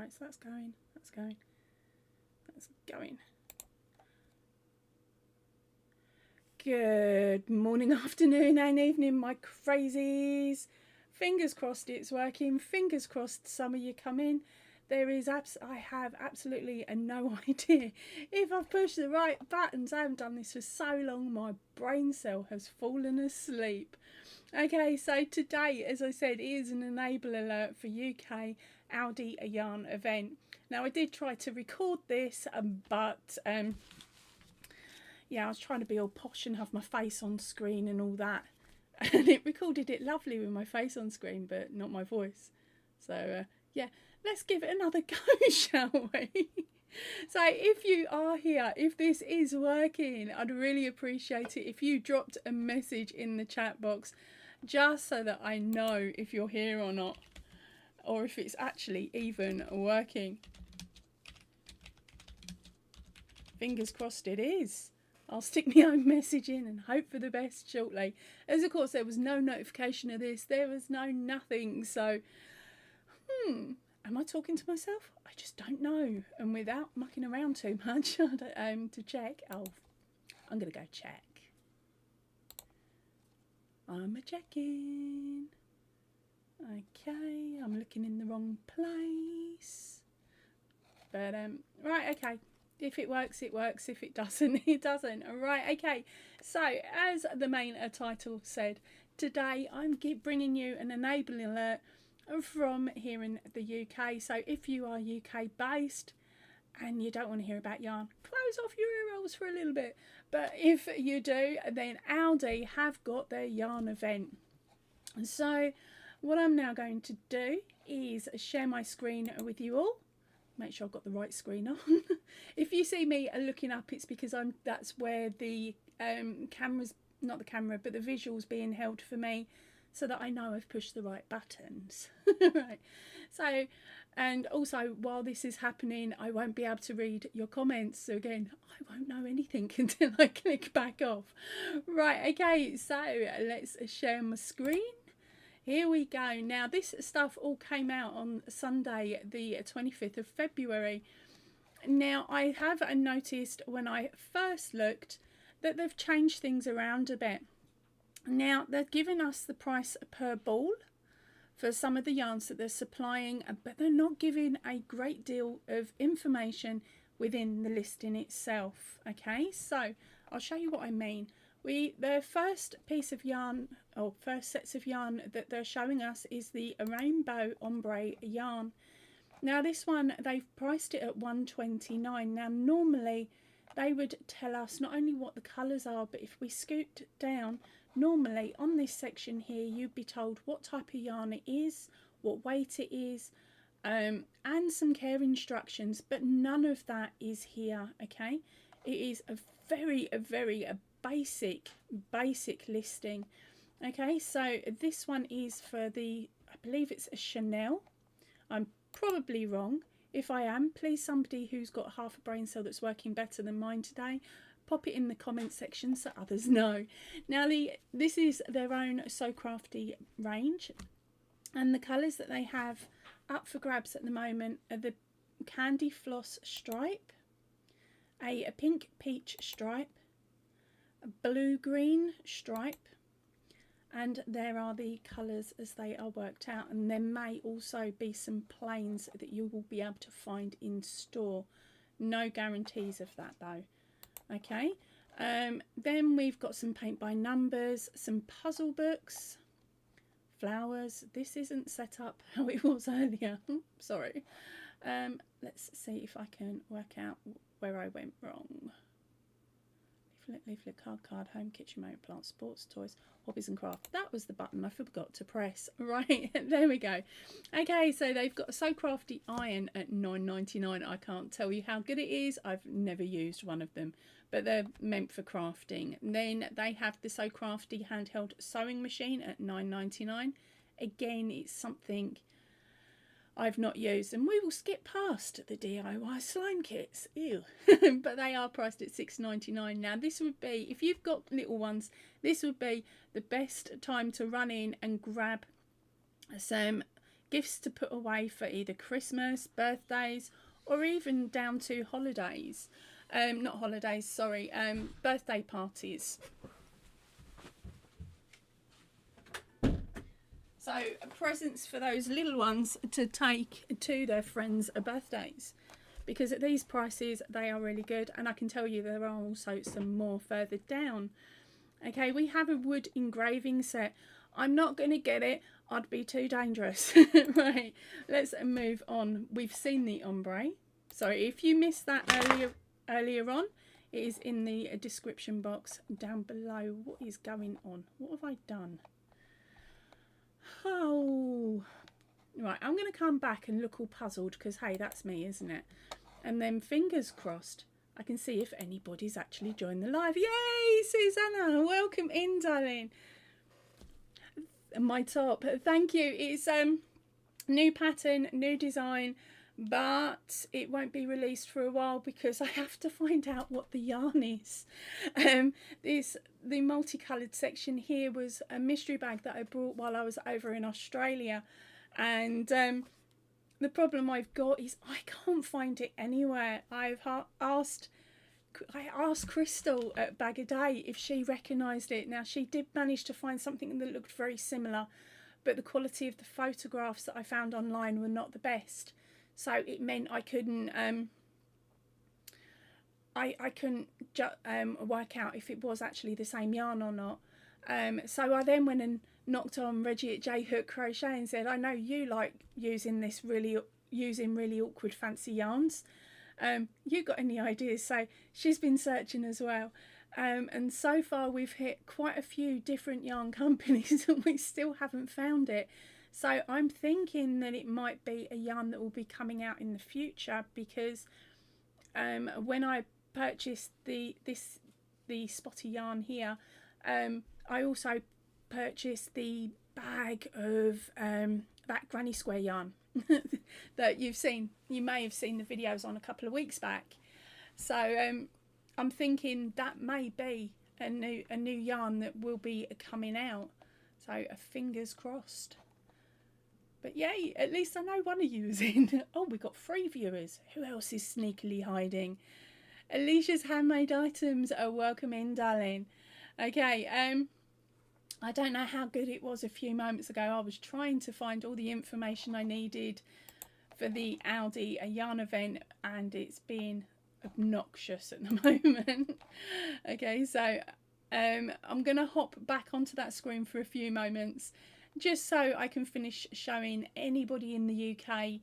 Right, so that's going. Good morning, afternoon and evening, my crazies. Fingers crossed it's working. Fingers crossed some of you come in. I have absolutely no idea if I've pushed the right buttons. I haven't done this for so long, my brain cell has fallen asleep. Okay, so today, as I said, is an enable alert for UK Aldi yarn event. Now, I did try to record this, but yeah, I was trying to be all posh and have my face on screen and all that. And it recorded it lovely with my face on screen, but not my voice. So, yeah, let's give it another go, shall we? So if you are here, if this is working, I'd really appreciate it if you dropped a message in the chat box, just so that I know if you're here or not, or if it's actually even working. Fingers crossed it is. I'll stick my own message in and hope for the best shortly. As of course there was no notification of this, there was no nothing, so am I talking to myself? I just don't know. And without mucking around too much to check, I'm going to go check. I'm a checking. Okay, I'm looking in the wrong place. But, right, okay. If it works, it works. If it doesn't, it doesn't. Right, okay. So, as the main title said, today I'm bringing you an enabling alert from here in the UK. So, if you are UK based and you don't want to hear about yarn, close off your ear holes for a little bit. But if you do, then Aldi have got their yarn event. So, what I'm now going to do is share my screen with you all. Make sure I've got the right screen on. If you see me looking up, it's because that's where the camera's, not the camera, but the visual's being held for me, so that I know I've pushed the right buttons. Right. So, and also while this is happening, I won't be able to read your comments. So again, I won't know anything until I click back off. Right, okay, so let's share my screen. Here we go. Now, this stuff all came out on Sunday, the 25th of February. Now, I have noticed when I first looked that they've changed things around a bit. Now, they've given us the price per ball for some of the yarns that they're supplying, but they're not giving a great deal of information within the listing itself. Okay, so I'll show you what I mean. The first piece of yarn, or first sets of yarn that they're showing us, is the rainbow ombre yarn. Now this one, they've priced it at $1.29. Now normally they would tell us not only what the colours are, but if we scooped down, normally on this section here you'd be told what type of yarn it is, what weight it is, and some care instructions, but none of that is here. Okay, it is a very basic listing. Okay, so this one is for I believe it's a Chanel. I'm probably wrong. If I am, please, somebody who's got half a brain cell that's working better than mine today, pop it in the comment section so others know. Now this is their own So Crafty range, and the colours that they have up for grabs at the moment are the candy floss stripe, a pink peach stripe, a blue-green stripe, and there are the colours as they are worked out, and there may also be some plains that you will be able to find in store. No guarantees of that though. Okay, then we've got some paint by numbers, some puzzle books, flowers. This isn't set up how it was earlier. Sorry. Let's see if I can work out where I went wrong. Leaflet, card, home, kitchen, motor plants, sports, toys, hobbies and craft. That was the button I forgot to press. Right, there we go. Okay, so they've got a So Crafty iron at $9.99. I can't tell you how good it is. I've never used one of them, but they're meant for crafting. And then they have the So Crafty handheld sewing machine at $9.99. Again, it's something I've not used, and we will skip past the DIY slime kits, ew. But they are priced at $6.99. Now this would be, if you've got little ones, this would be the best time to run in and grab some gifts to put away for either Christmas, birthdays, or even down to holidays. Not holidays, sorry, birthday parties. So presents for those little ones to take to their friends' birthdays, because at these prices they are really good, and I can tell you there are also some more further down. Okay, we have a wood engraving set. I'm not going to get it, I'd be too dangerous. Right, let's move on. We've seen the ombre. Sorry if you missed that earlier on, it is in the description box down below. What is going on? What have I done? Oh, right, I'm going to come back and look all puzzled, because hey, that's me, isn't it? And then fingers crossed I can see if anybody's actually joined the live. Yay, Susanna, welcome in, darling. My top, thank you. It's new pattern, new design, but it won't be released for a while because I have to find out what the yarn is. The multicoloured section here was a mystery bag that I brought while I was over in Australia, and the problem I've got is I can't find it anywhere. I asked Crystal at Bag a Day if she recognised it. Now, she did manage to find something that looked very similar, but the quality of the photographs that I found online were not the best. So it meant I couldn't work out if it was actually the same yarn or not. So I then went and knocked on Reggie at J Hook Crochet and said, I know you like using really awkward fancy yarns. You got any ideas? So she's been searching as well. And so far we've hit quite a few different yarn companies and we still haven't found it. So I'm thinking that it might be a yarn that will be coming out in the future, because when I purchased the spotty yarn here, I also purchased the bag of that granny square yarn that you may have seen the videos on a couple of weeks back. So I'm thinking that may be a new yarn that will be coming out. So fingers crossed. But yay, at least I know one of you is in. Oh, we've got 3 viewers. Who else is sneakily hiding? Alicia's Handmade Items are welcome in, darling. Okay, I don't know how good it was a few moments ago. I was trying to find all the information I needed for the Aldi yarn event, and it's being obnoxious at the moment. Okay, so I'm going to hop back onto that screen for a few moments, just so I can finish showing anybody in the UK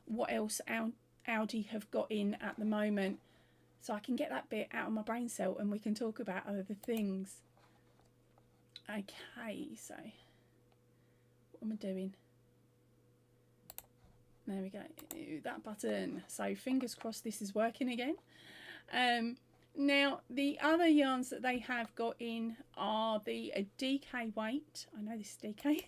what else Aldi have got in at the moment, so I can get that bit out of my brain cell and we can talk about other things. Okay, so what am I doing? There we go, that button. So fingers crossed this is working again. Now the other yarns that they have got in are the DK weight. I know this is DK.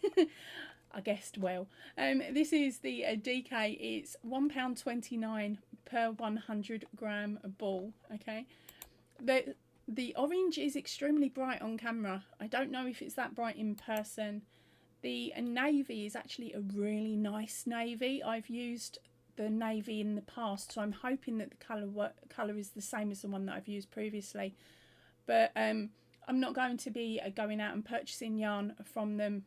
I guessed well. This is the DK. It's £1.29 per 100 gram ball. Okay, the orange is extremely bright on camera. I don't know if it's that bright in person. The navy is actually a really nice navy. I've used the navy in the past, so I'm hoping that the colour is the same as the one that I've used previously. But I'm not going to be going out and purchasing yarn from them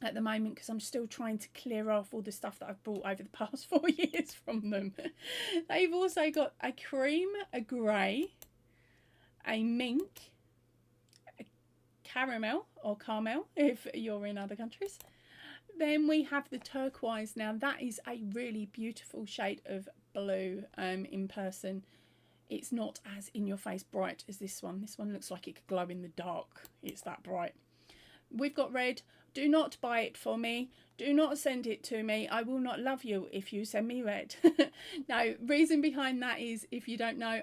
at the moment, because I'm still trying to clear off all the stuff that I've bought over the past 4 years from them. They've also got a cream, a grey, a mink, a caramel or caramel if you're in other countries. Then we have the turquoise. Now that is a really beautiful shade of blue in person. It's not as in your face bright as this one. This one looks like it could glow in the dark. It's that bright. We've got red. Do not buy it for me. Do not send it to me. I will not love you if you send me red. Now, reason behind that is, if you don't know,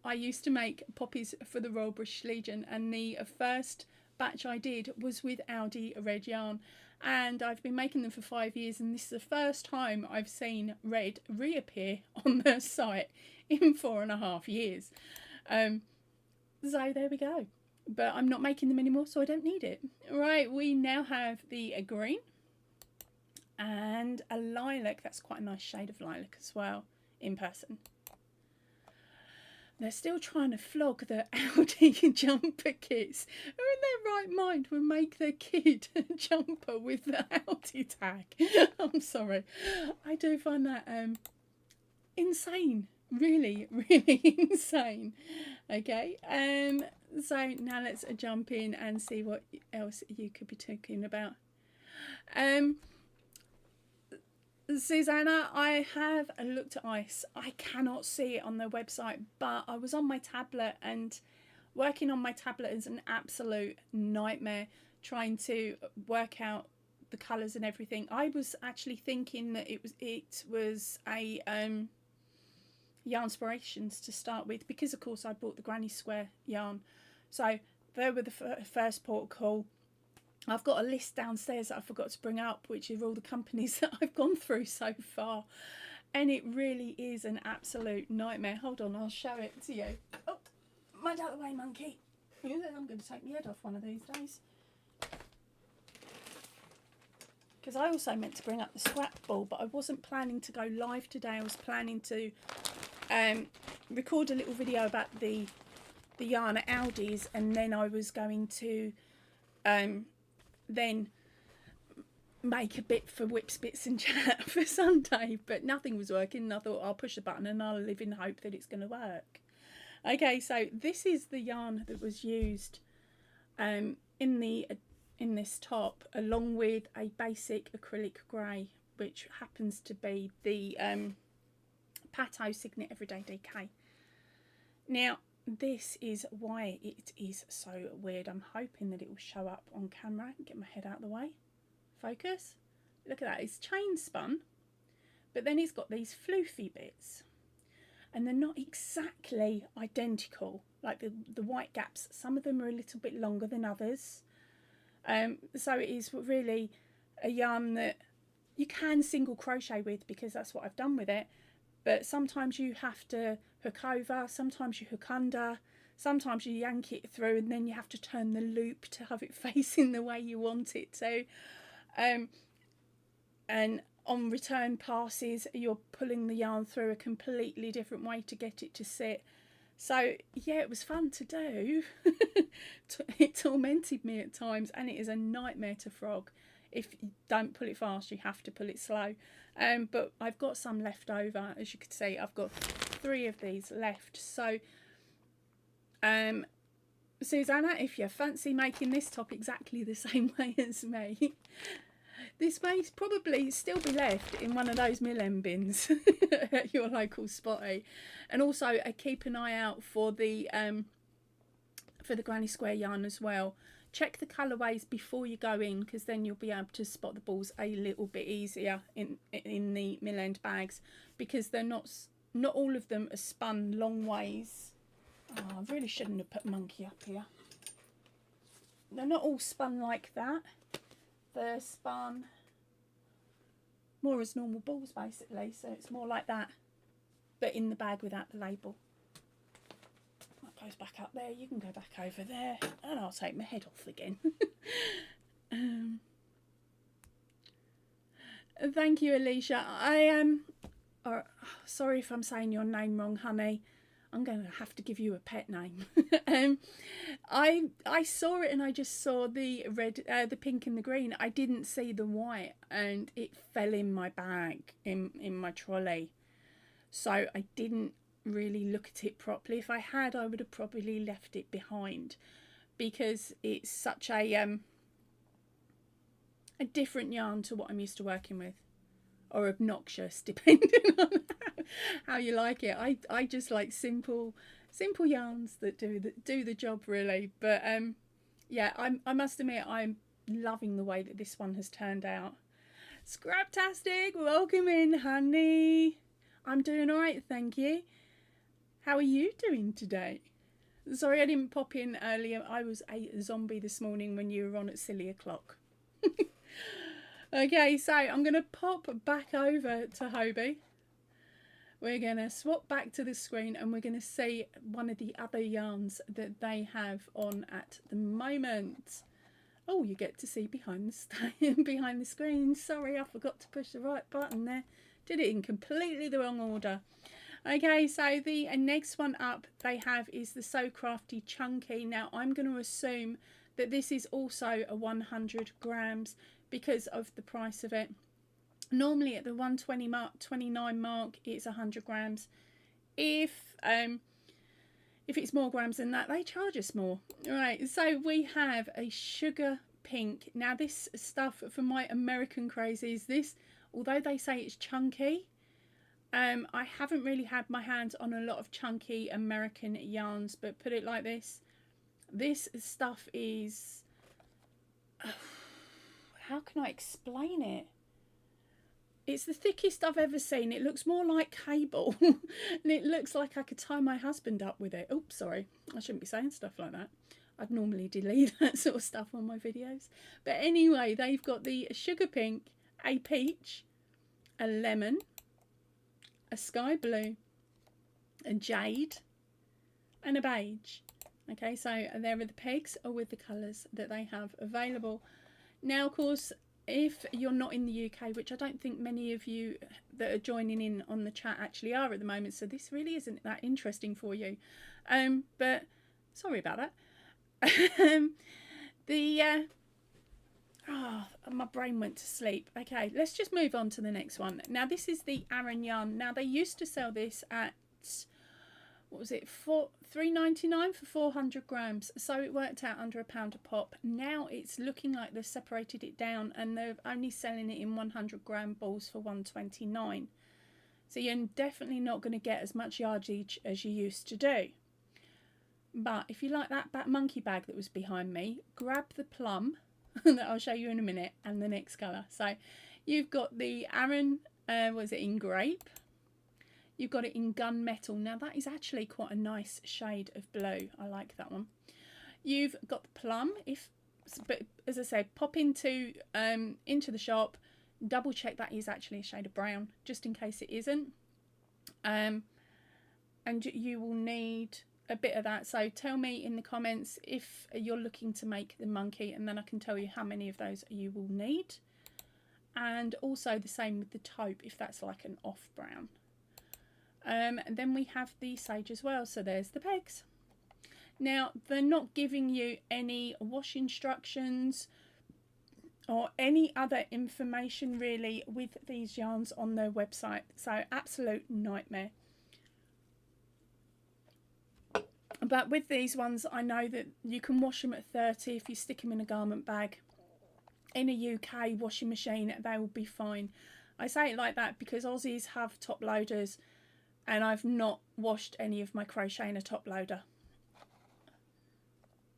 I used to make poppies for the Royal British Legion, and the first batch I did was with Aldi red yarn, and I've been making them for 5 years, and this is the first time I've seen red reappear on their site in 4.5 years. So there we go. But I'm not making them anymore, so I don't need it. Right, we now have the green, and a lilac. That's quite a nice shade of lilac as well in person. They're still trying to flog the Aldi jumper kits. Who in their right mind would make their kid a jumper with the Aldi tag? I'm sorry. I do find that insane. Really, really insane. Okay. So now let's jump in and see what else you could be talking about. Susanna, I have looked at ice. I cannot see it on their website, but I was on my tablet, and working on my tablet is an absolute nightmare trying to work out the colours and everything. I was actually thinking that it was a Yarnspirations to start with, because of course I bought the Granny Square yarn. So they were the first port of call. I've got a list downstairs that I forgot to bring up, which are all the companies that I've gone through so far. And it really is an absolute nightmare. Hold on, I'll show it to you. Oh, mind out of the way, monkey. I'm going to take my head off one of these days. Because I also meant to bring up the scrap ball, but I wasn't planning to go live today. I was planning to record a little video about the yarn at Aldi's, and then I was going to then make a bit for Whips, Bits and Chat for Sunday, but nothing was working, and I thought I'll push the button and I'll live in hope that it's going to work. Okay, so this is the yarn that was used in this top, along with a basic acrylic grey, which happens to be the Pato Signet Everyday DK. Now, this is why it is so weird. I'm hoping that it will show up on camera. Get my head out of the way. Focus. Look at that. It's chain spun, but then it's got these floofy bits, and they're not exactly identical. Like the white gaps, some of them are a little bit longer than others. So it is really a yarn that you can single crochet with, because that's what I've done with it. But sometimes you have to hook over, sometimes you hook under, sometimes you yank it through, and then you have to turn the loop to have it facing the way you want it to. And on return passes, you're pulling the yarn through a completely different way to get it to sit. So yeah, it was fun to do. It tormented me at times, and it is a nightmare to frog. If you don't pull it fast, you have to pull it slow. But I've got some left over. As you can see, I've got 3 of these left. So Susanna, if you fancy making this top exactly the same way as me, this may probably still be left in one of those mill-end bins at your local spotty. And also keep an eye out for the Granny Square yarn as well. Check the colourways before you go in, because then you'll be able to spot the balls a little bit easier in the mill-end bags, because they're not all of them are spun long ways. Oh, I really shouldn't have put monkey up here. They're not all spun like that. They're spun more as normal balls, basically, so it's more like that, but in the bag without the label. That goes back up there, you can go back over there, and I'll take my head off again. Thank you, Alicia. I am sorry if I'm saying your name wrong, honey. I'm going to have to give you a pet name. I saw it, and I just saw the red, the pink and the green. I didn't see the white, and it fell in my bag, in my trolley. So I didn't really look at it properly. If I had, I would have probably left it behind, because it's such a different yarn to what I'm used to working with, or obnoxious, depending on how you like it. I just like simple yarns that do the job, really. But yeah, I must admit, I'm loving the way that this one has turned out. Scraptastic, welcome in, honey. I'm doing all right, thank you. How are you doing today? Sorry I didn't pop in earlier. I was a zombie this morning when you were on at silly o'clock. Okay, so I'm going to pop back over to Hobie. We're going to swap back to the screen, and we're going to see one of the other yarns that they have on at the moment. Oh, you get to see behind behind the screen. Sorry, I forgot to push the right button there. Did it in completely the wrong order. Okay, so the next one up they have is the So Crafty Chunky. Now, I'm going to assume that this is also a 100 grams because of the price of it. Normally at the 120 mark, 29 mark, it's 100 grams. If it's more grams than that, they charge us more. Right, so we have a sugar pink. Now, this stuff for my American crazies, this, although they say it's chunky, I haven't really had my hands on a lot of chunky American yarns, but put it like this stuff is, how can I explain it? It's the thickest I've ever seen. It looks more like cable and it looks like I could tie my husband up with it. Oops, sorry, I shouldn't be saying stuff like that. I'd normally delete that sort of stuff on my videos. But anyway, they've got the sugar pink, a peach, a lemon, a sky blue, a jade, and a beige. Okay, so there are the pegs with the colours that they have available. Now, of course, if you're not in the UK, which I don't think many of you that are joining in on the chat actually are at the moment, so this really isn't that interesting for you. But sorry about that. My brain went to sleep. Okay, let's just move on to the next one. Now, this is the Aran yarn. Now, they used to sell this at, what was it, $3.99 for 400 grams, so it worked out under £1 a pop. Now it's looking like they've separated it down and they're only selling it in 100 gram balls for $1.29. So you're definitely not going to get as much yardage as you used to do. But if you like that monkey bag that was behind me, grab the plum that I'll show you in a minute, and the next colour. So you've got the Aran, was it in grape? You've got it in gunmetal. Now that is actually quite a nice shade of blue. I like that one. You've got the plum. But as I said, pop into the shop, double check that is actually a shade of brown, just in case it isn't. And you will need a bit of that. So tell me in the comments if you're looking to make the monkey, and then I can tell you how many of those you will need. And also the same with the taupe, if that's like an off brown. And then we have the sage as well, so there's the pegs. Now, they're not giving you any wash instructions or any other information really with these yarns on their website, so absolute nightmare. But with these ones, I know that you can wash them at 30 if you stick them in a garment bag. In a UK washing machine, they will be fine. I say it like that because Aussies have top loaders, and I've not washed any of my crochet in a top loader,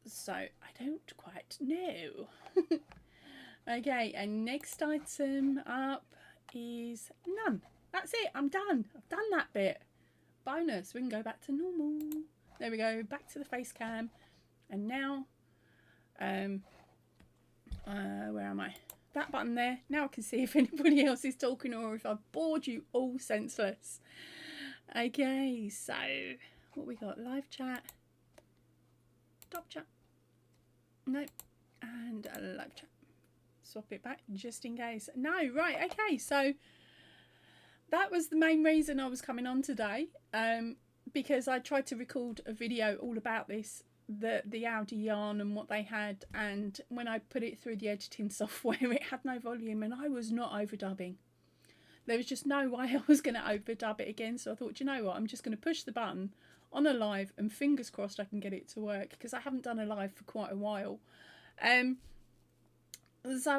so I don't quite know. Okay, and next item up is none. That's it, I'm done. I've done that bit. Bonus, we can go back to normal. There we go, back to the face cam. And now, where am I? That button there. Now I can see if anybody else is talking or if I've bored you all senseless. Okay, so what we got? Live chat, top chat, nope, and a live chat. Swap it back just in case. No, right, okay, so that was the main reason I was coming on today, because I tried to record a video all about this, the Aldi yarn and what they had, and when I put it through the editing software, it had no volume and I was not overdubbing. There was just no way I was going to overdub it again, so I thought, you know what, I'm just going to push the button on a live and fingers crossed I can get it to work, because I haven't done a live for quite a while. So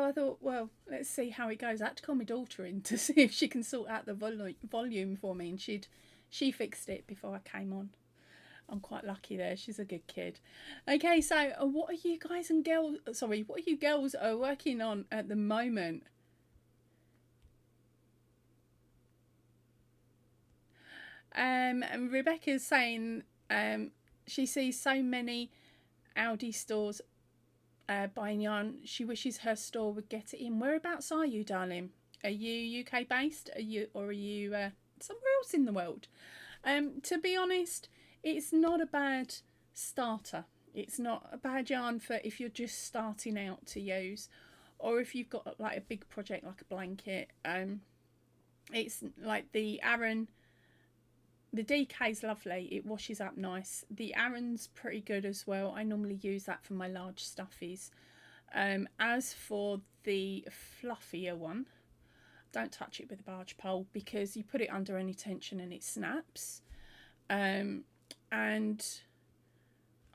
I thought, well, let's see how it goes. I had to call my daughter in to see if she can sort out the volume for me, and she fixed it before I came on. I'm quite lucky there. She's a good kid. Okay, so what are you guys and girls, sorry, what are you girls are working on at the moment? And Rebecca's saying she sees so many Aldi stores buying yarn. She wishes her store would get it in. Whereabouts are you, darling? Are you UK based? Are you somewhere else in the world? To be honest, it's not a bad starter. It's not a bad yarn for if you're just starting out to use, or if you've got like a big project like a blanket. It's like the Aran, the DK's lovely, it washes up nice. The Aran's pretty good as well. I normally use that for my large stuffies. As for the fluffier one, don't touch it with a barge pole because you put it under any tension and it snaps. And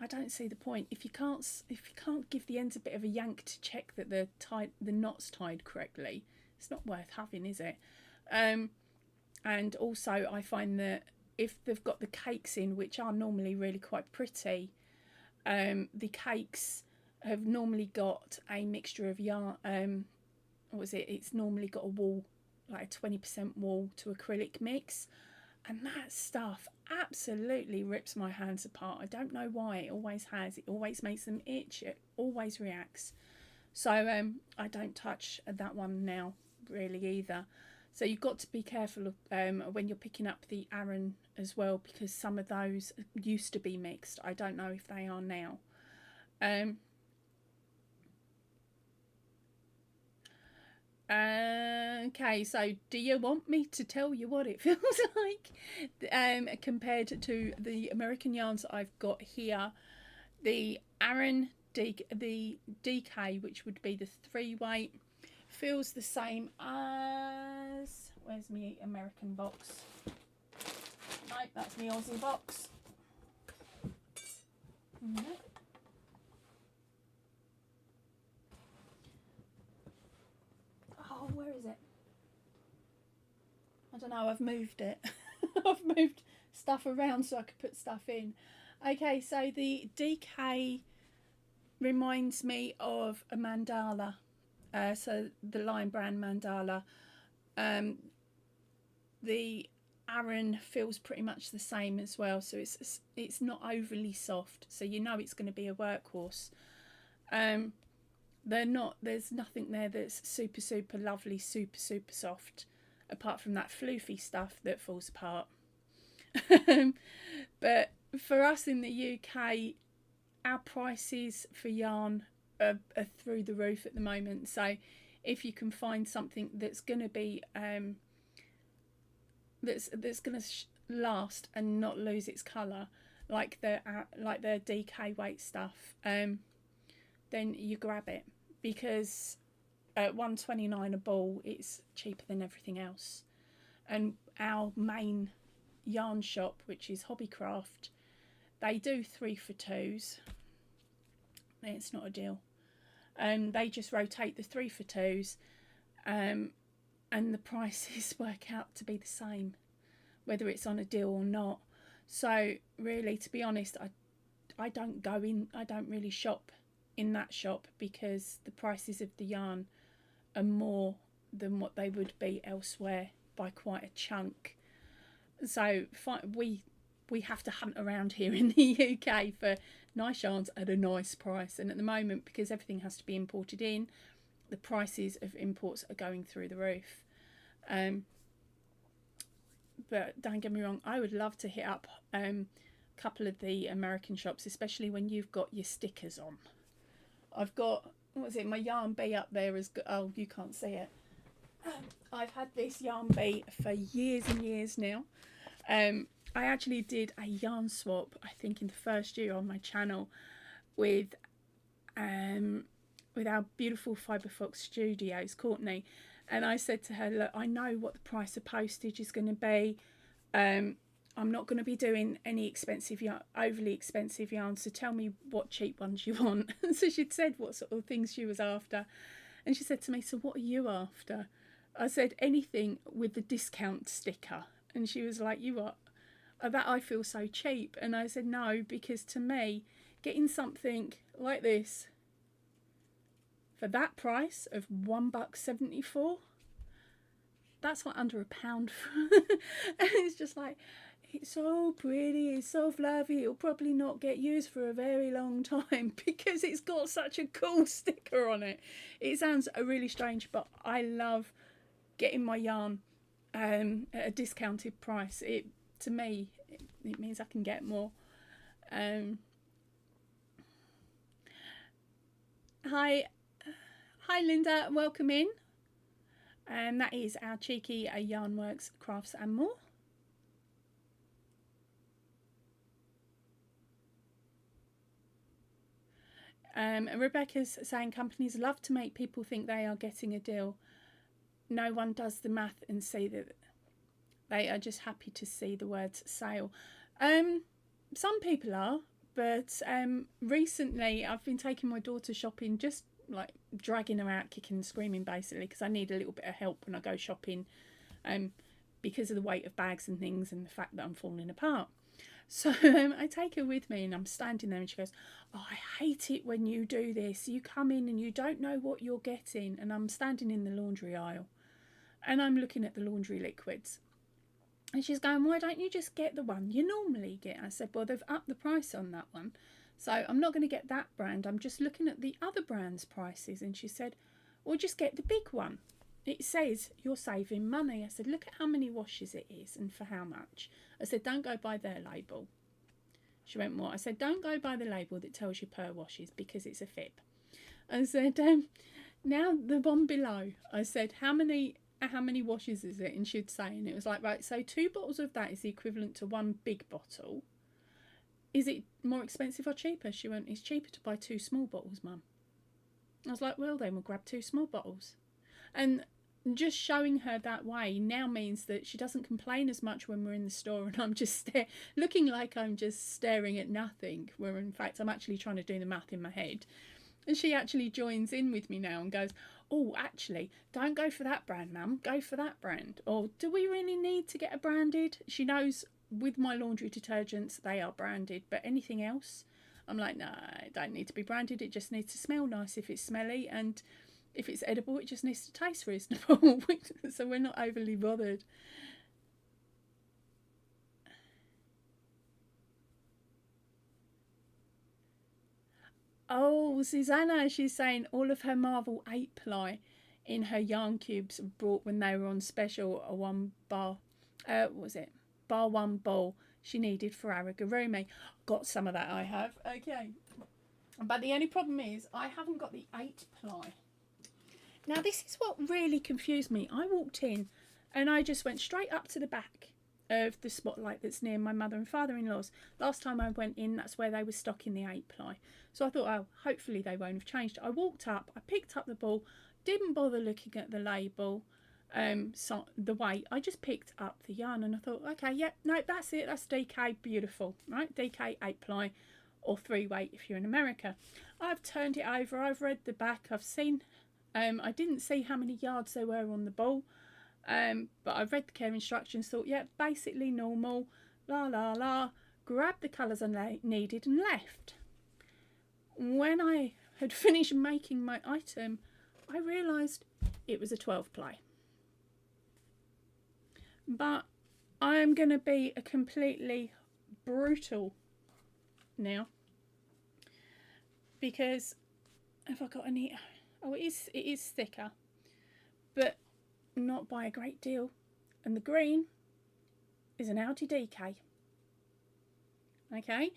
I don't see the point if you can't give the ends a bit of a yank to check that the knot's tied correctly. It's not worth having, is it? And also I find that if they've got the cakes in, which are normally really quite pretty, the cakes have normally got a mixture of yarn. What is it? It's normally got a wool, like a 20% wool to acrylic mix, and that stuff absolutely rips my hands apart. I don't know why. It always has. It always makes them itch. It always reacts. So I don't touch that one now really either. So you've got to be careful when you're picking up the Aran as well, because some of those used to be mixed. I don't know if they are now. Okay, so do you want me to tell you what it feels like compared to the American yarns that I've got here? The Aran the DK, which would be the 3 weight, feels the same as, where's my American box? Nope, that's my Aussie box. Nope. Oh, where is it? I don't know, I've moved it. I've moved stuff around so I could put stuff in. Okay, so the DK reminds me of a mandala. So the Lion Brand mandala. The Aran feels pretty much the same as well, so it's not overly soft, so you know it's going to be a workhorse. There's nothing there that's super lovely, super soft, apart from that floofy stuff that falls apart. But for us in the UK, our prices for yarn are through the roof at the moment. So if you can find something that's going to be that's going to last and not lose its colour, like their DK weight stuff, then you grab it, because at $1.29 a ball, it's cheaper than everything else. And our main yarn shop, which is Hobbycraft, they do 3 for 2s. It's not a deal. They just rotate the 3 for 2s, and the prices work out to be the same, whether it's on a deal or not. So really, to be honest, I don't really shop in that shop, because the prices of the yarn are more than what they would be elsewhere by quite a chunk. So we have to hunt around here in the UK for nice yarns at a nice price, and at the moment, because everything has to be imported in, the prices of imports are going through the roof. But don't get me wrong, I would love to hit up a couple of the American shops, especially when you've got your stickers on. I've got, what was it, my yarn bee up there is good. Oh, you can't see it. I've had this yarn bee for years and years now. I actually did a yarn swap, I think in the first year on my channel, with our beautiful Fibre Fox Studios, Courtney, and I said to her, look, I know what the price of postage is going to be. I'm not going to be doing any expensive yarn, overly expensive yarns, so tell me what cheap ones you want. So she'd said what sort of things she was after, and she said to me, so what are you after? I said, anything with the discount sticker. And she was like, you what? That I feel so cheap. And I said, no, because to me, getting something like this for that price of $1.74, that's like under £1. And it's just like, it's so pretty, it's so fluffy, it'll probably not get used for a very long time because it's got such a cool sticker on it. It sounds really strange, but I love getting my yarn at a discounted price. To me, it means I can get more. Hi, hi Linda, welcome in. And that is our cheeky Yarnworks Crafts and More. Rebecca's saying companies love to make people think they are getting a deal. No one does the math and see that they are just happy to see the words sale. Some people are, but recently I've been taking my daughter shopping, just like dragging her out kicking and screaming basically, because I need a little bit of help when I go shopping, because of the weight of bags and things and the fact that I'm falling apart. So I take her with me and I'm standing there and she goes, "Oh, I hate it when you do this. You come in and you don't know what you're getting." And I'm standing in the laundry aisle and I'm looking at the laundry liquids. And she's going, "Why don't you just get the one you normally get?" I said, "Well, they've upped the price on that one. So I'm not going to get that brand. I'm just looking at the other brand's prices." And she said, "Well, just get the big one. It says you're saving money." I said, "Look at how many washes it is and for how much." I said, "Don't go by their label." She went, "What?" I said, "Don't go by the label that tells you per washes because it's a fib." I said, "Now the one below." I said, how many washes is it?" And she'd say, and it was like, "Right, so 2 bottles of that is the equivalent to 1 big bottle. Is it more expensive or cheaper?" She went, "It's cheaper to buy 2 small bottles, Mum." I was like, "Well, then we'll grab 2 small bottles." And just showing her that way now means that she doesn't complain as much when we're in the store and I'm just looking like I'm just staring at nothing, where in fact I'm actually trying to do the math in my head. And she actually joins in with me now and goes, "Oh, actually, don't go for that brand, Mum, go for that brand." Or, "Do we really need to get a branded?" She knows with my laundry detergents they are branded, but anything else I'm like, "No, it don't need to be branded. It just needs to smell nice if it's smelly, and if it's edible, it just needs to taste reasonable." So we're not overly bothered. Oh, Susanna, she's saying all of her Marvel 8 ply in her yarn cubes brought when they were on special a 1 bar, what was it? Bar 1 ball she needed for Aragorumi. Got some of that, I have. Okay. But the only problem is I haven't got the 8 ply. Now, this is what really confused me. I walked in and I just went straight up to the back of the spotlight that's near my mother and father-in-law's. Last time I went in, that's where they were stocking the 8 ply. So I thought, oh, hopefully they won't have changed. I walked up, I picked up the ball, didn't bother looking at the label, so the weight. I just picked up the yarn and I thought, okay, yep, no, that's it. That's DK, beautiful, right? DK 8 ply or 3 weight if you're in America. I've turned it over, I've read the back, I've seen. I didn't see how many yards there were on the ball, but I read the care instructions, thought, yeah, basically normal, la la la, grabbed the colours I needed and left. When I had finished making my item, I realised it was a 12 ply. But I am going to be a completely brutal now, because have I got any... Oh, it is thicker, but not by a great deal. And the green is an Aldi DK. Okay,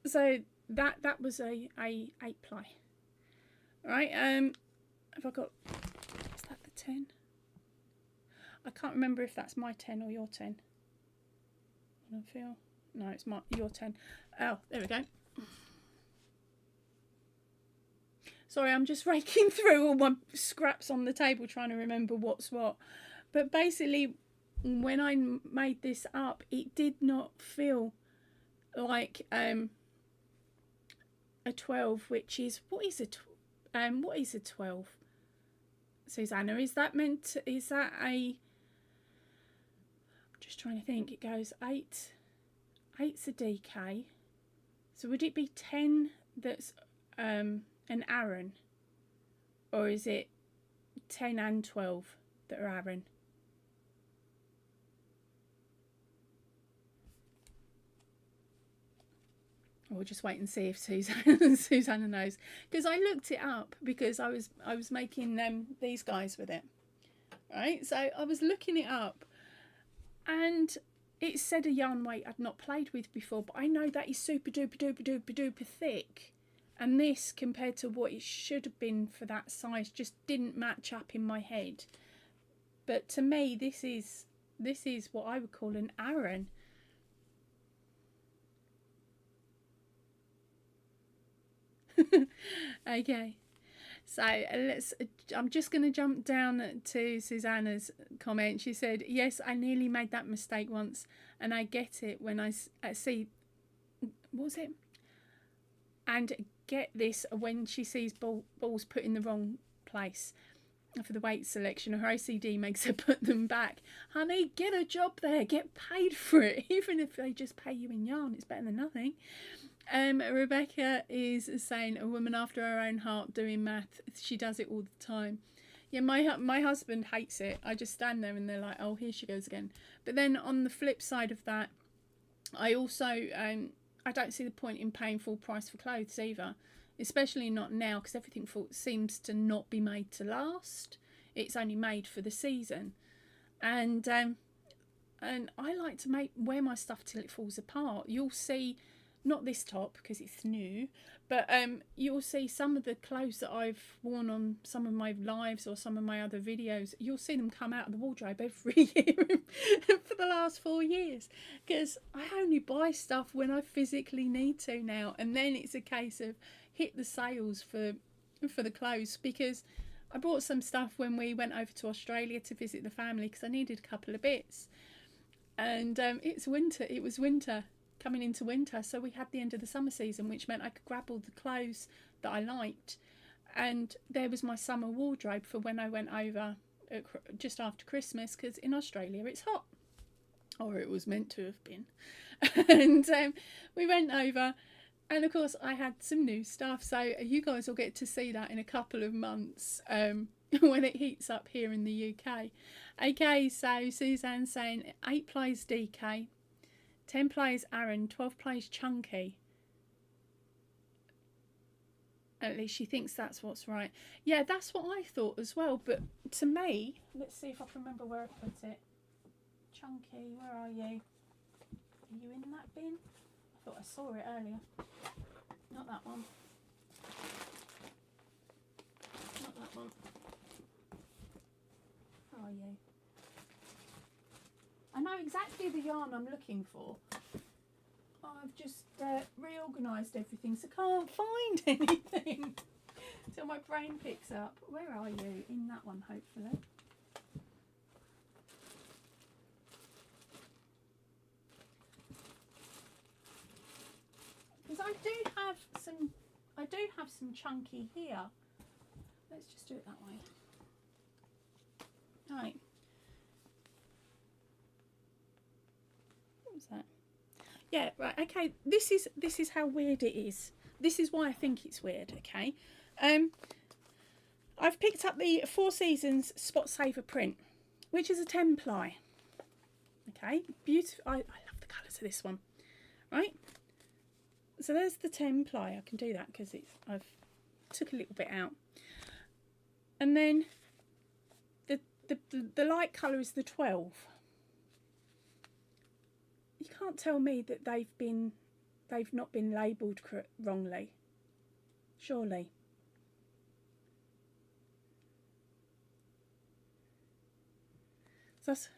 so that was a 8 ply. Right, have I got... Is that the 10? I can't remember if that's my 10 or your 10. I don't feel... No, it's your 10. Oh, there we go. Sorry, I'm just raking through all my scraps on the table trying to remember what's what. But basically, when I made this up, it did not feel like a 12, which is... What is a 12? Susanna, is that meant to, is that a... I'm just trying to think. It goes 8. 8's a DK. So would it be 10 that's an Aran, or is it 10 and 12 that are Aran? We'll just wait and see if Susanna knows, because I looked it up because I was making these guys with it, right? So I was looking it up, and it said a yarn weight I'd not played with before, but I know that is super duper duper duper duper thick. And this, compared to what it should have been for that size, just didn't match up in my head. But to me, this is what I would call an Aran. Okay, so I'm just going to jump down to Susanna's comment. She said, yes, I nearly made that mistake once, and I get it when I see, what was it? And get this, when she sees balls put in the wrong place for the weight selection, her OCD makes her put them back. Honey, get a job there, get paid for it. Even if they just pay you in yarn, it's better than nothing. Rebecca is saying, a woman after her own heart doing math. She does it all the time. Yeah, my husband hates it. I just stand there and they're like, oh, here she goes again. But then on the flip side of that, I also I don't see the point in paying full price for clothes either, especially not now, because everything seems to not be made to last. It's only made for the season, and I like to wear my stuff till it falls apart. You'll see, not this top because it's new, but you'll see some of the clothes that I've worn on some of my lives or some of my other videos. You'll see them come out of the wardrobe every year for the last 4 years, because I only buy stuff when I physically need to now, and then it's a case of hit the sales for the clothes, because I bought some stuff when we went over to Australia to visit the family because I needed a couple of bits, and it's winter. It was winter, coming into winter, so we had the end of the summer season, which meant I could grab all the clothes that I liked, and there was my summer wardrobe for when I went over just after Christmas, because in Australia it's hot, or it was meant to have been. And we went over, and of course I had some new stuff, so you guys will get to see that in a couple of months when it heats up here in the UK. Okay, so Suzanne's saying 8 plays DK, 10 plays Aran, 12 plays Chunky. At least she thinks that's what's right. Yeah, that's what I thought as well. But to me, let's see if I can remember where I put it. Chunky, where are you? Are you in that bin? I thought I saw it earlier. Not that one. Not that one. Where are you? I know exactly the yarn I'm looking for. I've just reorganised everything, so can't find anything till my brain picks up. Where are you? In that one, hopefully. Because I do have some chunky here. Let's just do it that way. Right. What was that? Yeah, right, okay, this is how weird it is. This is why I think it's weird, okay? I've picked up the 4 Seasons Spot Saver print, which is a 10 ply. Okay, beautiful. I love the colours of this one. Right? So there's the 10 ply. I can do that because I've took a little bit out. And then the light colour is the 12. You can't tell me that they've not been labelled wrongly, surely. So that's,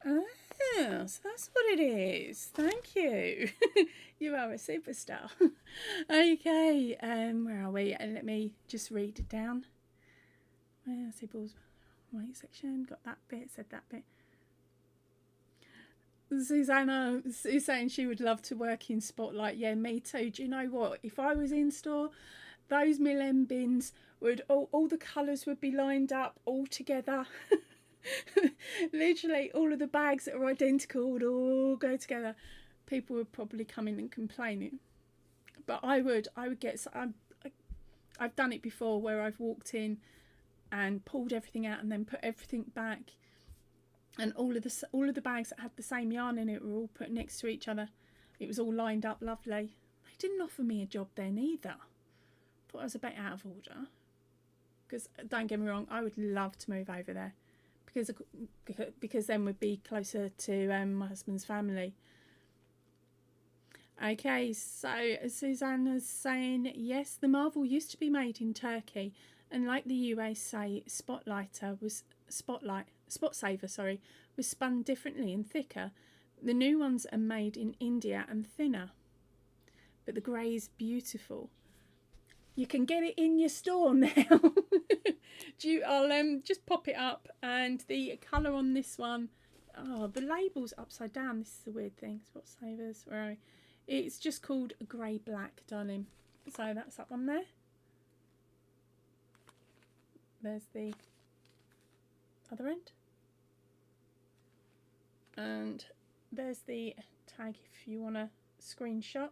so that's what it is. Thank you. You are a superstar. Okay, where are we? And let me just read it down. Sibyl's weight section, got that bit, said that bit. Susanna is saying she would love to work in Spotlight. Yeah, me too. Do you know what? If I was in store, those Milan bins would all the colours would be lined up all together. Literally all of the bags that are identical would all go together. People would probably come in and complain, but I would get. I've done it before where I've walked in and pulled everything out and then put everything back, and all of the bags that had the same yarn in it were all put next to each other. It was all lined up lovely. They didn't offer me a job then either. Thought I was a bit out of order, because don't get me wrong, I would love to move over there, because then we'd be closer to my husband's family. Okay, so Susanna's saying, yes, the marvel used to be made in Turkey, and like the USA, Spot Saver, was spun differently and thicker. The new ones are made in India and thinner, but the grey is beautiful. You can get it in your store now. I'll just pop it up, and the colour on this one, oh, the label's upside down. This is a weird thing. Spot Savers, where are we? It's just called grey black, darling. So that's that one there. There's the other end. And there's the tag if you want a screenshot.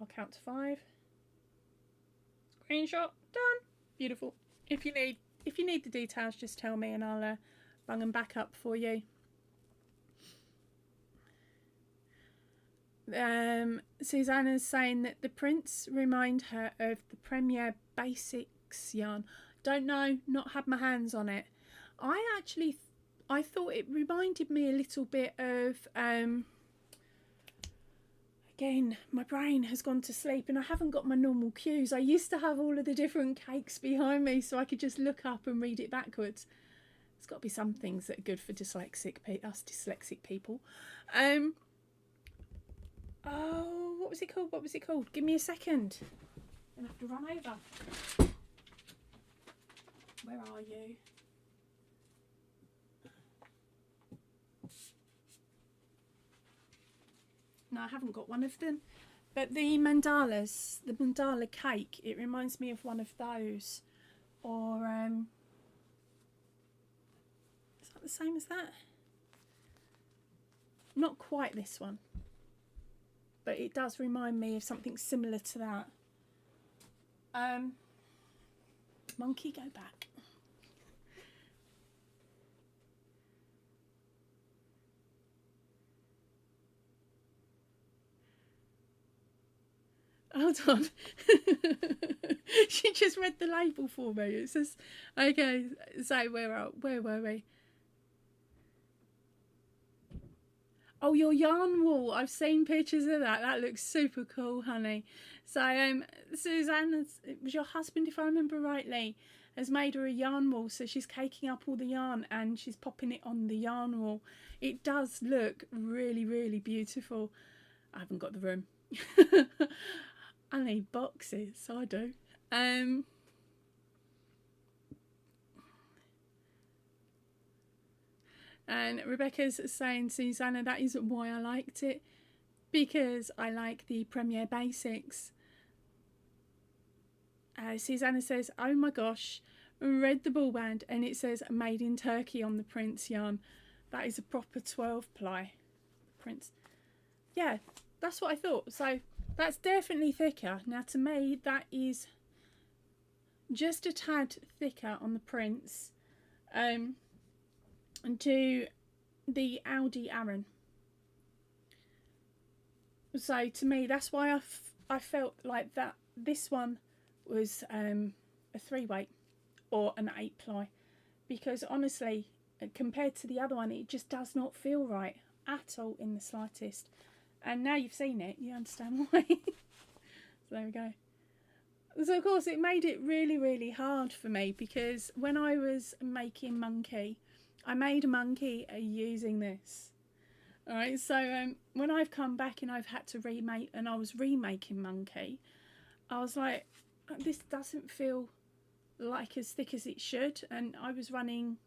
I'll count to 5. Screenshot done. Beautiful. If you need the details, just tell me and I'll bung them back up for you. Susanna's saying that the prints remind her of the Premier Basics yarn. Don't know, not had my hands on it. I thought it reminded me a little bit of again, my brain has gone to sleep and I haven't got my normal cues. I used to have all of the different cakes behind me so I could just look up and read it backwards. There's got to be some things that are good for us dyslexic people. Oh, what was it called? Give me a second. I'm going to have to run over. Where are you? No, I haven't got one of them. But the mandalas, the mandala cake, it reminds me of one of those. Or, is that the same as that? Not quite this one. But it does remind me of something similar to that. Monkey, go back. Hold on. She just read the label for me. It says, okay, so where were we? Oh, your yarn wool. I've seen pictures of that. That looks super cool, honey. So, Suzanne, it was your husband, if I remember rightly, has made her a yarn wool. So she's caking up all the yarn and she's popping it on the yarn wool. It does look really, really beautiful. I haven't got the room. I need boxes, so I do. And Rebecca's saying, Susanna, that is why I liked it, because I like the Premier Basics. Susanna says, oh my gosh, read the ball band and it says made in Turkey on the Prince yarn. That is a proper 12 ply Prince. Yeah, that's what I thought. So that's definitely thicker. Now to me, that is just a tad thicker on the Prince. And to the Aldi Aran. So to me, that's why I felt like that this one was a 3-weight or an 8-ply, because honestly, compared to the other one, it just does not feel right at all in the slightest. And now you've seen it, you understand why. So there we go. So of course it made it really, really hard for me, because when I was making Monkey, I made a Monkey using this. Alright, so when I've come back and I've had to remake, and I was remaking Monkey, I was like, this doesn't feel like as thick as it should. And I was running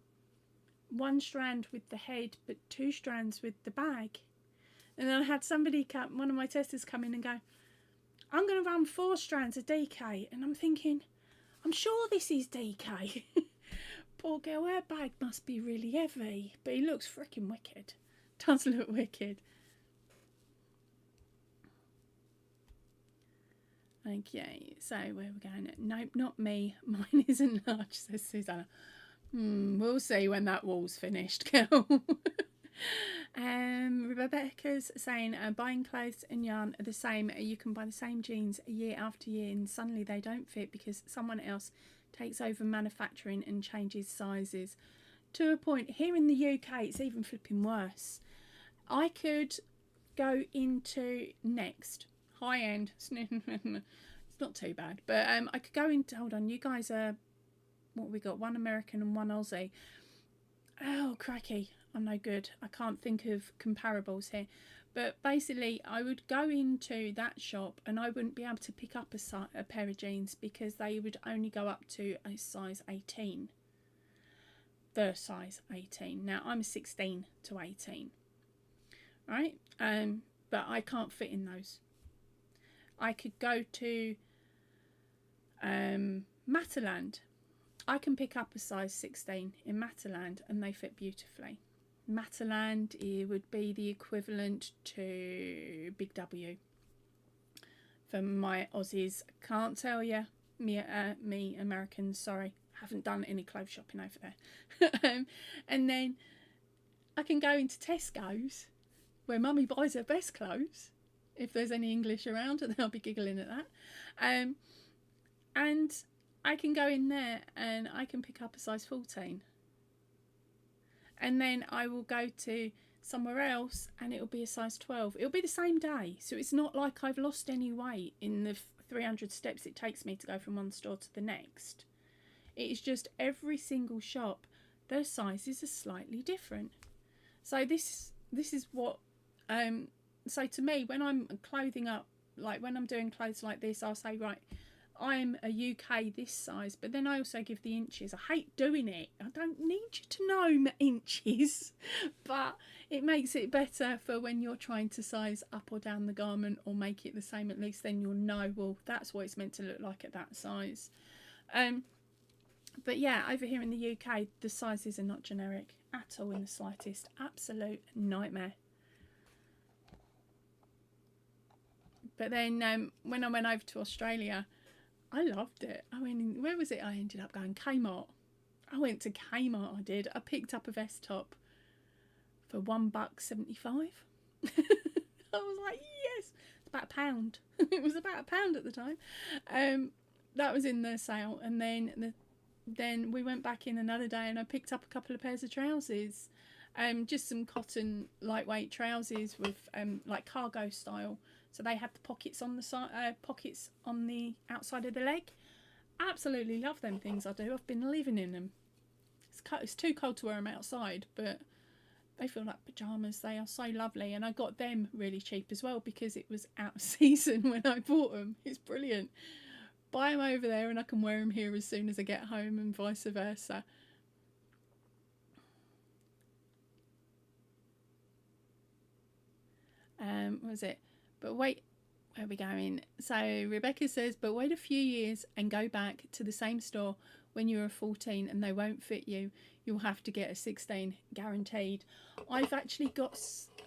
1 strand with the head, but 2 strands with the bag. And then I had somebody come, one of my testers come in and go, I'm going to run 4 strands of DK. And I'm thinking, I'm sure this is DK. Poor girl, her bag must be really heavy. But he looks freaking wicked. Does look wicked. Okay, so where are we going? Nope, not me. Mine isn't large, says Susanna. We'll see when that wall's finished, girl. Rebecca's saying buying clothes and yarn are the same. You can buy the same jeans year after year and suddenly they don't fit because someone else takes over manufacturing and changes sizes. To a point, here in the UK it's even flipping worse. I could go into Next, high end, it's not too bad, but I could go into, hold on, you guys are, what we got, one American and one Aussie. Oh, cracky, I'm no good. I can't think of comparables here. But basically, I would go into that shop and I wouldn't be able to pick up a pair of jeans because they would only go up to a size 18. The size 18. Now, I'm 16 to 18. Right? But I can't fit in those. I could go to Mataland. I can pick up a size 16 in Mataland and they fit beautifully. Mataland, it would be the equivalent to Big W. For my Aussies, can't tell you. Me Americans, sorry, haven't done any clothes shopping over there. And then I can go into Tesco's, where Mummy buys her best clothes, if there's any English around, and they'll be giggling at that. And I can go in there and I can pick up a size 14. And then I will go to somewhere else and it'll be a size 12. It'll be the same day. So it's not like I've lost any weight in the 300 steps it takes me to go from one store to the next. It is just every single shop, their sizes are slightly different. So this is what, so to me, when I'm clothing up, like when I'm doing clothes like this, I'll say, right, I'm a UK this size, but then I also give the inches. I hate doing it. I don't need you to know inches, but it makes it better for when you're trying to size up or down the garment or make it the same. At least then you'll know, well, that's what it's meant to look like at that size. But yeah, over here in the UK, the sizes are not generic at all in the slightest. Absolute nightmare. But then when I went over to Australia, I loved it. I mean, where was it? I ended up going Kmart. I went to Kmart, I did. I picked up a vest top for $1.75. I was like, yes. It's about £1. It was about £1 at the time. That was in the sale. And then we went back in another day and I picked up a couple of pairs of trousers. Just some cotton lightweight trousers with like cargo style. So they have the pockets on the side, pockets on the outside of the leg. Absolutely love them things. I do. I've been living in them. It's too cold to wear them outside, but they feel like pajamas. They are so lovely, and I got them really cheap as well because it was out of season when I bought them. It's brilliant. Buy them over there, and I can wear them here as soon as I get home, and vice versa. What was it? But wait, where are we going? So Rebecca says, but wait a few years and go back to the same store when you are 14 and they won't fit you. You'll have to get a 16, guaranteed. I've actually got,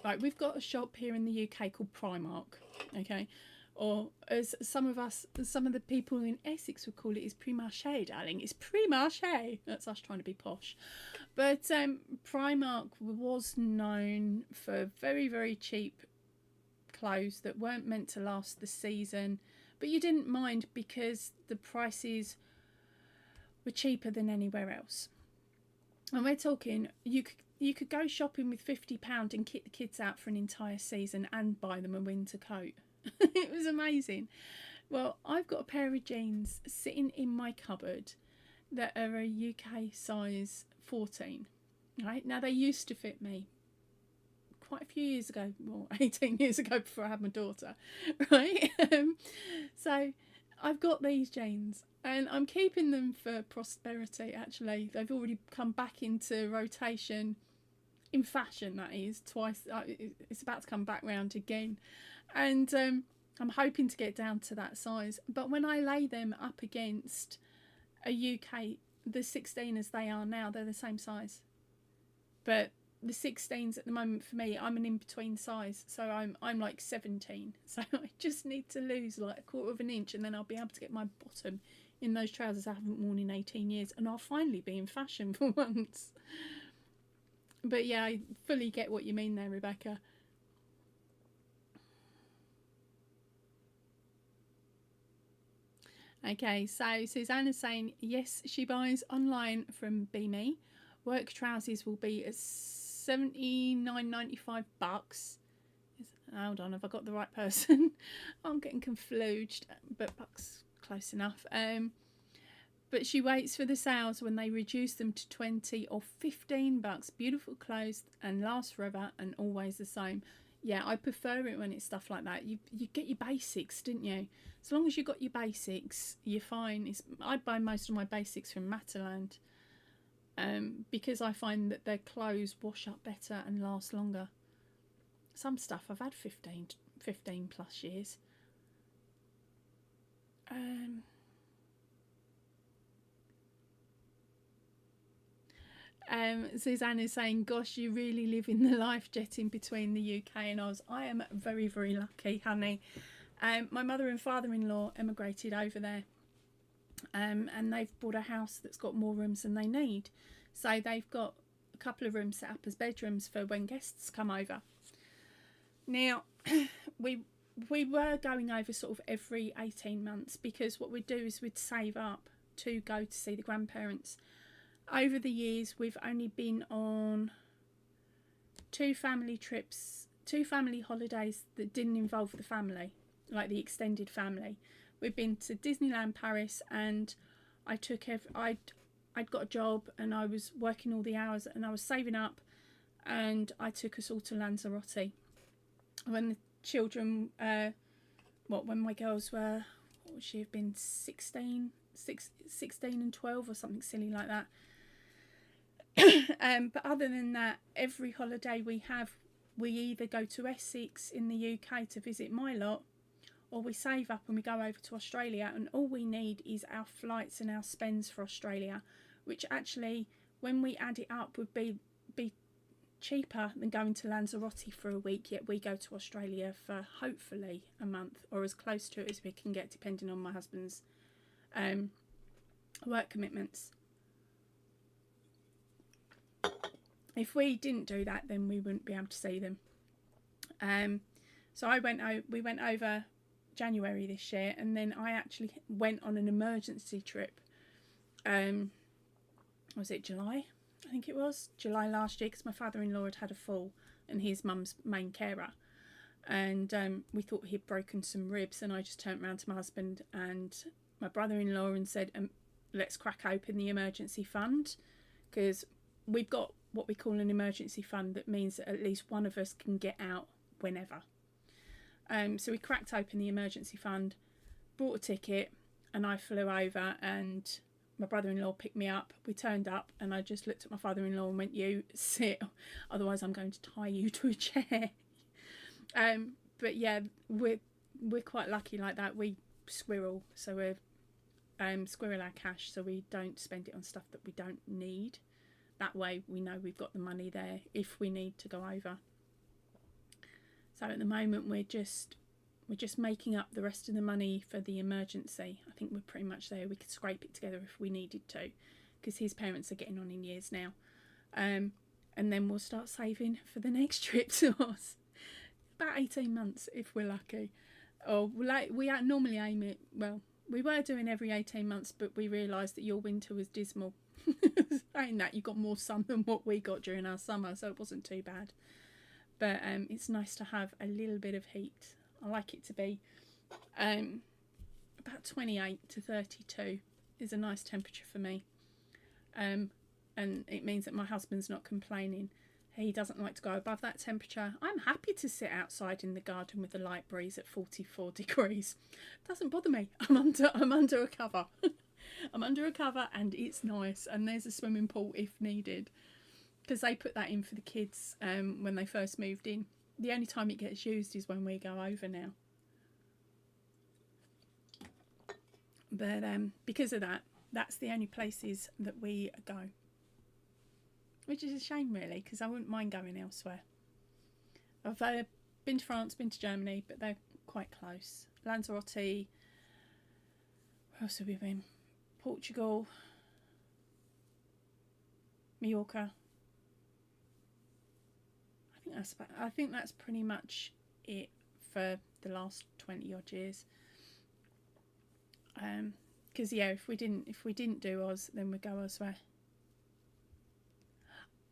like, we've got a shop here in the UK called Primark, okay? Or as some of the people in Essex would call it, is Primarché, darling. It's Primarché. That's us trying to be posh. But Primark was known for very, very cheap clothes that weren't meant to last the season, but you didn't mind because the prices were cheaper than anywhere else. And we're talking, you could go shopping with £50 and kit the kids out for an entire season and buy them a winter coat. It was amazing. Well, I've got a pair of jeans sitting in my cupboard that are a UK size 14. Right now, they used to fit me quite a few years ago, well, 18 years ago before I had my daughter, right? So I've got these jeans and I'm keeping them for prosperity, actually. They've already come back into rotation, in fashion that is, twice. It's about to come back round again. And I'm hoping to get down to that size. But when I lay them up against a UK, the 16 as they are now, they're the same size. But the 16s at the moment for me, I'm an in-between size, so I'm like 17, so I just need to lose like a quarter of an inch and then I'll be able to get my bottom in those trousers I haven't worn in 18 years and I'll finally be in fashion for once. But yeah, I fully get what you mean there, Rebecca. Okay, so Susanna's saying yes, she buys online from Beamy. Work trousers will be at $79.95. Hold on, have I got the right person? I'm getting confused, but bucks close enough. But she waits for the sales when they reduce them to 20 or 15 bucks. Beautiful clothes and last forever and always the same. Yeah, I prefer it when it's stuff like that. You get your basics, didn't you? As long as you got your basics, you're fine. I buy most of my basics from Mataland, because I find that their clothes wash up better and last longer. Some stuff I've had 15 plus years. Suzanne is saying, gosh, you really live in the life, jetting between the UK and Oz. I am very, very lucky, honey. My mother and father-in-law emigrated over there, and they've bought a house that's got more rooms than they need. So they've got a couple of rooms set up as bedrooms for when guests come over. Now, we were going over sort of every 18 months, because what we'd do is we'd save up to go to see the grandparents. Over the years, we've only been on 2 family trips, 2 family holidays that didn't involve the family, like the extended family. We've been to Disneyland Paris, and I'd got a job and I was working all the hours and I was saving up, and I took us all to Lanzarote. When the children, when my girls were, what would she have been, 16 and 12 or something silly like that. But other than that, every holiday we have, we either go to Essex in the UK to visit my lot, or we save up and we go over to Australia, and all we need is our flights and our spends for Australia, which actually, when we add it up, would be cheaper than going to Lanzarote for a week, yet we go to Australia for hopefully a month, or as close to it as we can get, depending on my husband's work commitments. If we didn't do that, then we wouldn't be able to see them. So we went over January this year, and then I actually went on an emergency trip. Was it July? I think it was July last year, because my father-in-law had a fall, and his mum's main carer, and we thought he'd broken some ribs, and I just turned around to my husband and my brother-in-law and said, let's crack open the emergency fund, because we've got what we call an emergency fund that means that at least one of us can get out whenever. So we cracked open the emergency fund, bought a ticket, and I flew over, and my brother-in-law picked me up. We turned up, and I just looked at my father-in-law and went, you sit, otherwise I'm going to tie you to a chair. But yeah, we're quite lucky like that. We squirrel, so we're squirrel our cash, so we don't spend it on stuff that we don't need. That way we know we've got the money there if we need to go over. So at the moment we're just making up the rest of the money for the emergency. I think we're pretty much there. We could scrape it together if we needed to, because his parents are getting on in years now. And then we'll start saving for the next trip to us. About 18 months if we're lucky. Or we normally aim it, well, we were doing every 18 months, but we realised that your winter was dismal. Saying that, you got more sun than what we got during our summer, so it wasn't too bad. But it's nice to have a little bit of heat. I like it to be about 28 to 32 is a nice temperature for me. And it means that my husband's not complaining. He doesn't like to go above that temperature. I'm happy to sit outside in the garden with a light breeze at 44 degrees. Doesn't bother me. I'm under a cover. I'm under a cover, and it's nice, and there's a swimming pool if needed, because they put that in for the kids when they first moved in. The only time it gets used is when we go over now. But because of that, that's the only places that we go, which is a shame really, because I wouldn't mind going elsewhere. I've been to France, been to Germany, but they're quite close. Lanzarote, where else have we been? Portugal, Mallorca. I think that's pretty much it for the last 20 odd years. Because yeah, if we didn't do Oz, then we'd go elsewhere.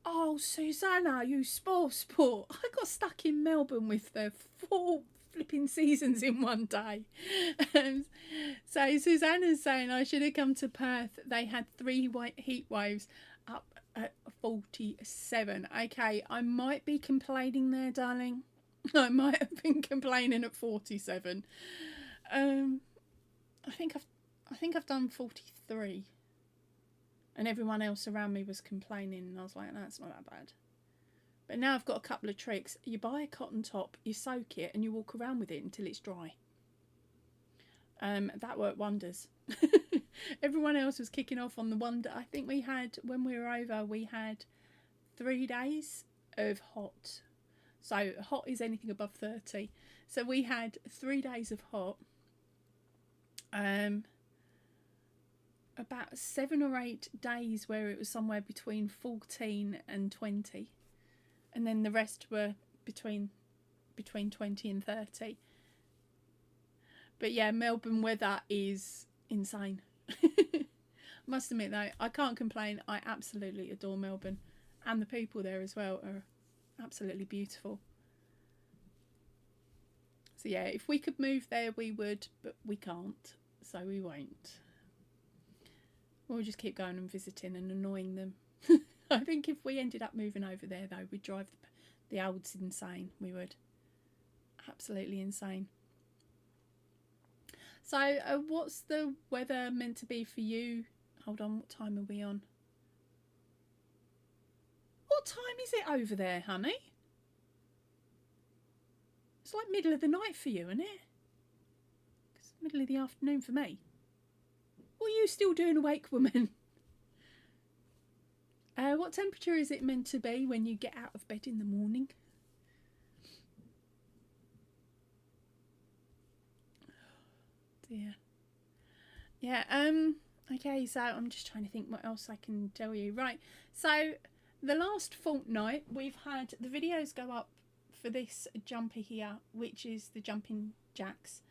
Oh, Susanna, you sport. I got stuck in Melbourne with the 4 flipping seasons in one day. So Susanna's saying I should have come to Perth. They had 3 white heat waves up at 47. Okay, I might be complaining there, darling. I might have been complaining at 47. I think I've done 43. And everyone else around me was complaining, and I was like, that's not that bad. But now I've got a couple of tricks. You buy a cotton top, you soak it, and you walk around with it until it's dry. That worked wonders. Everyone else was kicking off on the wonder. I think we had, when we were over, we had 3 days of hot. So hot is anything above 30. So we had 3 days of hot. About 7 or 8 days where it was somewhere between 14 and 20, and then the rest were between 20 and 30. But yeah, Melbourne weather is insane. Must admit though, I can't complain. I absolutely adore Melbourne, and the people there as well are absolutely beautiful. So yeah, if we could move there we would, but we can't, so we won't. We'll just keep going and visiting and annoying them. I think if we ended up moving over there, though, we'd drive the olds insane. We would. Absolutely insane. So, what's the weather meant to be for you? Hold on, what time are we on? What time is it over there, honey? It's like middle of the night for you, isn't it? It's middle of the afternoon for me. What are you still doing awake, woman? What temperature is it meant to be when you get out of bed in the morning? Dear. Yeah, okay, so I'm just trying to think what else I can tell you. Right, so the last fortnight we've had the videos go up for this jumper here, which is the jumping jacks.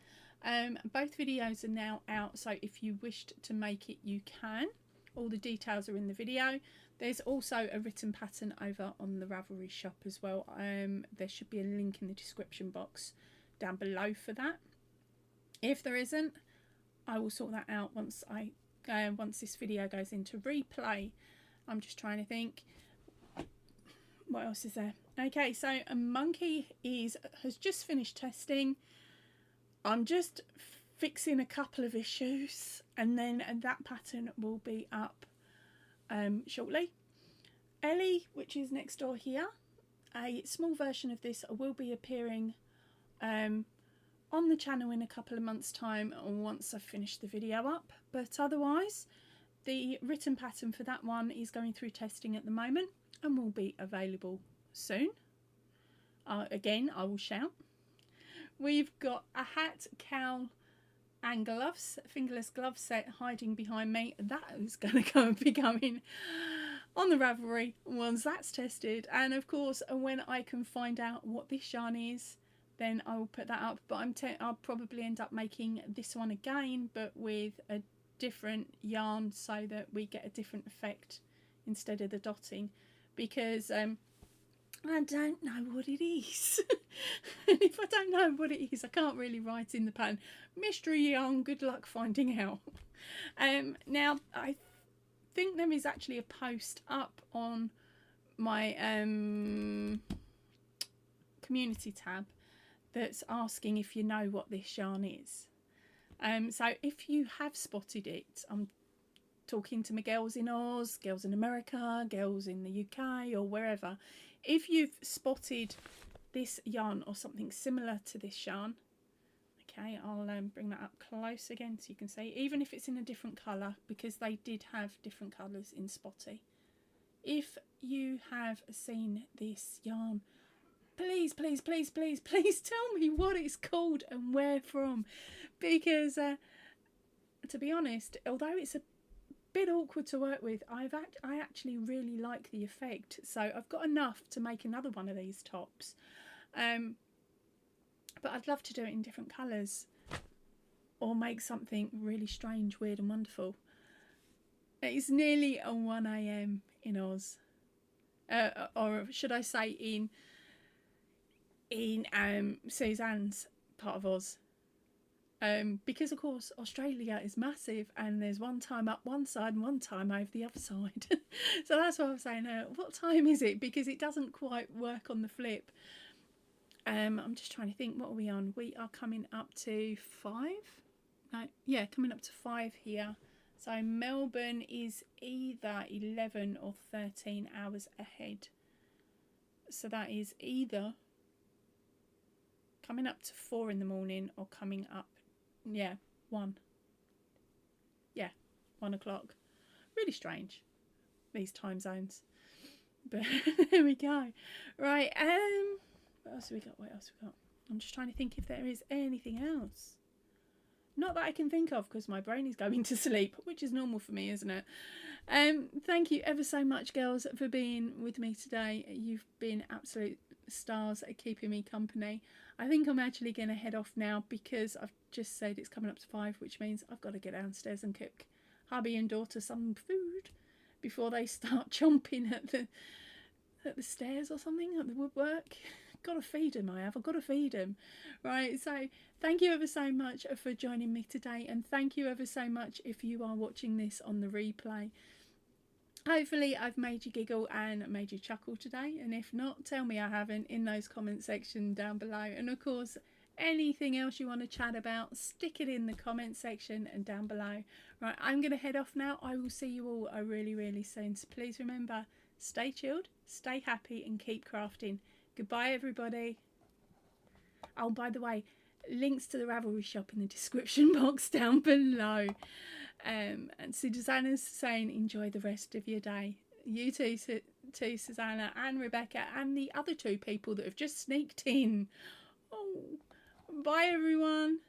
Both videos are now out, so if you wished to make it, you can. All the details are in the video. There's also a written pattern over on the Ravelry shop as well. There should be a link in the description box down below for that. If there isn't, I will sort that out once this video goes into replay. I'm just trying to think. What else is there? Okay, so a monkey has just finished testing. I'm just fixing a couple of issues, and then that pattern will be up shortly. Ellie, which is next door here, a small version of this will be appearing on the channel in a couple of months' time once I've finished the video up. But otherwise, the written pattern for that one is going through testing at the moment and will be available soon. Again, I will shout. We've got a hat, cowl and gloves, fingerless glove set hiding behind me. That is going to be going on the Ravelry once that's tested. And of course, when I can find out what this yarn is, then I will put that up. But I'll probably end up making this one again, but with a different yarn so that we get a different effect instead of the dotting. Because I don't know what it is. And if I don't know what it is, I can't really write in the pattern. Mystery yarn, good luck finding out. Now, I think there is actually a post up on my community tab that's asking if you know what this yarn is. So if you have spotted it, I'm talking to my girls in Oz, girls in America, girls in the UK or wherever. If you've spotted this yarn or something similar to this yarn, okay, I'll bring that up close again so you can see, even if it's in a different colour, because they did have different colours in Spotty. If you have seen this yarn, please, please, please, please, please tell me what it's called and where from, because to be honest, although it's a bit awkward to work with. I actually really like the effect, so I've got enough to make another one of these tops, but I'd love to do it in different colours or make something really strange, weird and wonderful. It's nearly 1 a.m. in Oz, or should I say in Suzanne's part of Oz. Because of course Australia is massive and there's one time up one side and one time over the other side. So that's what I'm saying, what time is it, because it doesn't quite work on the flip. I'm just trying to think, what are we on? We are coming up to 5. No, yeah, coming up to 5 here. So Melbourne is either 11 or 13 hours ahead. So that is either coming up to 4 in the morning or coming up, 1. Yeah, 1 o'clock. Really strange, these time zones. But there we go. Right, what else have we got? I'm just trying to think if there is anything else. Not that I can think of, because my brain is going to sleep, which is normal for me, isn't it? Thank you ever so much, girls, for being with me today. You've been absolute stars at keeping me company. I think I'm actually going to head off now, because I've just said it's coming up to 5, which means I've got to get downstairs and cook hubby and daughter some food before they start chomping at the stairs or something, at the woodwork. Got to feed them, I've got to feed them. Right, so thank you ever so much for joining me today, and thank you ever so much if you are watching this on the replay. Hopefully I've made you giggle and made you chuckle today, and if not, tell me I haven't in those comment section down below. And of course, anything else you want to chat about, stick it in the comment section and down below. Right, I'm going to head off now. I will see you all really soon. So please remember, stay chilled, stay happy and keep crafting. Goodbye everybody. Oh, by the way, links to the Ravelry shop in the description box down below. And Susanna's saying enjoy the rest of your day. You too, Susanna and Rebecca, and the other 2 people that have just sneaked in. Oh, bye everyone.